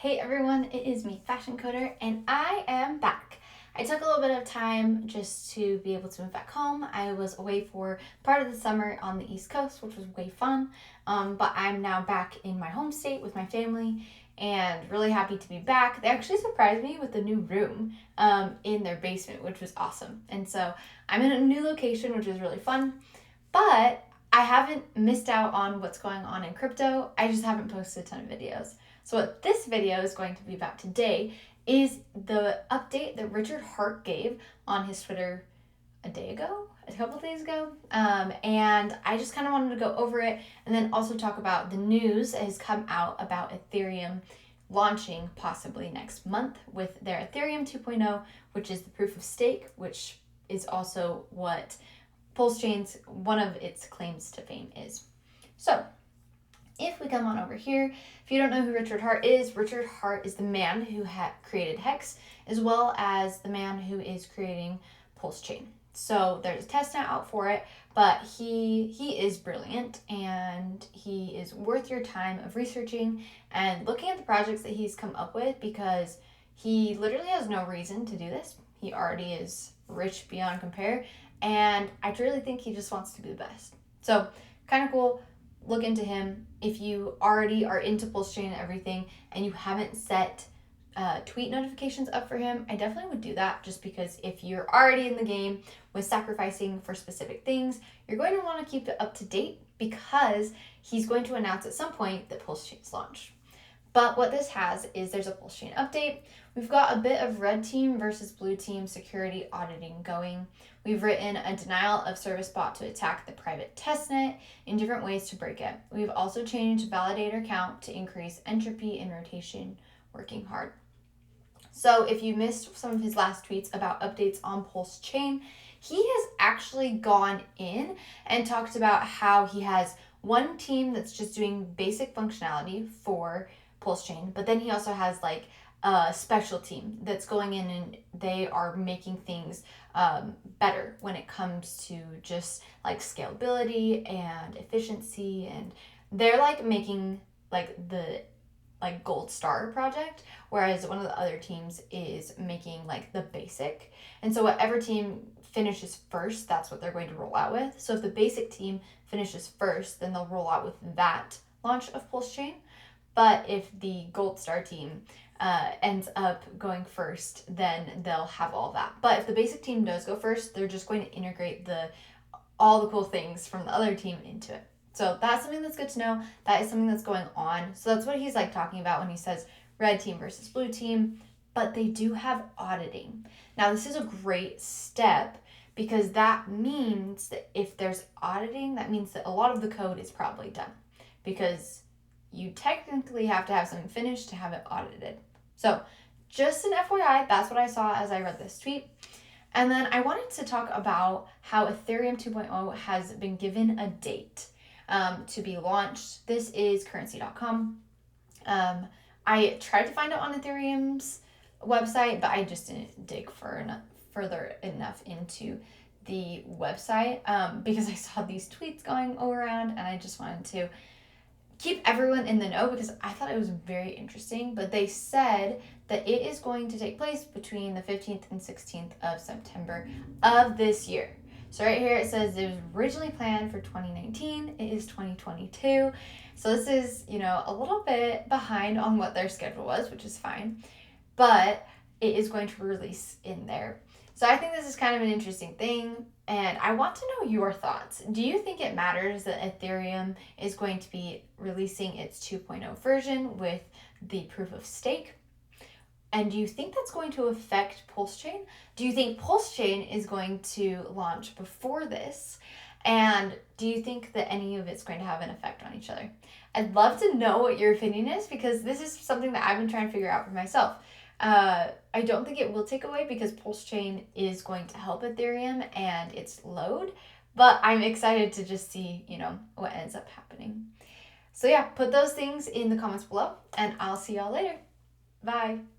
Hey everyone, it is me, Fashion Coder, and I am back. I took a little bit of time just to be able to move back home. I was away for part of the summer on the East Coast, which was way fun, but I'm now back in my home state with my family and really happy to be back. They actually surprised me with a new room in their basement, which was awesome. And so I'm in a new location, which is really fun, but I haven't missed out on what's going on in crypto. I just haven't posted a ton of videos. So what this video is going to be about today is the update that Richard Hart gave on his Twitter a couple days ago. And I just kind of wanted to go over it and then also talk about the news that has come out about Ethereum launching possibly next month with their Ethereum 2.0, which is the proof of stake, which is also what PulseChain's one of its claims to fame is. So if we come on over here, if you don't know who Richard Hart is the man who created Hex, as well as the man who is creating PulseChain. So there's a testnet out for it, but he is brilliant and he is worth your time of researching and looking at the projects that he's come up with, because he literally has no reason to do this. He already is rich beyond compare, and I truly think he just wants to be the best. So kind of cool. Look into him. If you already are into PulseChain and everything and you haven't set tweet notifications up for him, I definitely would do that, just because if you're already in the game with sacrificing for specific things, you're going to want to keep it up to date, because he's going to announce at some point that PulseChain's launched. But what this has is there's a PulseChain update. We've got a bit of red team versus blue team security auditing going. We've written a denial of service bot to attack the private testnet in different ways to break it. We've also changed validator count to increase entropy and rotation, working hard. So if you missed some of his last tweets about updates on PulseChain, he has actually gone in and talked about how he has one team that's just doing basic functionality for PulseChain, but then he also has like a special team that's going in and they are making things better when it comes to just like scalability and efficiency, and they're like making like the gold star project, whereas one of the other teams is making like the basic. And so whatever team finishes first, that's what they're going to roll out with. So if the basic team finishes first, then they'll roll out with that launch of PulseChain. But if the gold star team ends up going first, then they'll have all that. But if the basic team does go first, they're just going to integrate all the cool things from the other team into it. So that's something that's good to know. That is something that's going on. So that's what he's like talking about when he says red team versus blue team. But they do have auditing. Now this is a great step, because that means that if there's auditing, that means that a lot of the code is probably done, because you technically have to have something finished to have it audited. So just an FYI, that's what I saw as I read this tweet. And then I wanted to talk about how Ethereum 2.0 has been given a date to be launched. This is currency.com. I tried to find it on Ethereum's website, but I just didn't dig further enough into the website because I saw these tweets going around and I just wanted to keep everyone in the know, because I thought it was very interesting. But they said that it is going to take place between the 15th and 16th of September of this year. So right here it says it was originally planned for 2019. It is 2022. So this is, a little bit behind on what their schedule was, which is fine. But it is going to release in there. So I think this is kind of an interesting thing, and I want to know your thoughts. Do you think it matters that Ethereum is going to be releasing its 2.0 version with the proof of stake? And do you think that's going to affect PulseChain? Do you think PulseChain is going to launch before this? And do you think that any of it's going to have an effect on each other? I'd love to know what your opinion is, because this is something that I've been trying to figure out for myself. I don't think it will take away, because PulseChain is going to help Ethereum and its load, but I'm excited to just see, what ends up happening. So yeah, put those things in the comments below, and I'll see y'all later. Bye.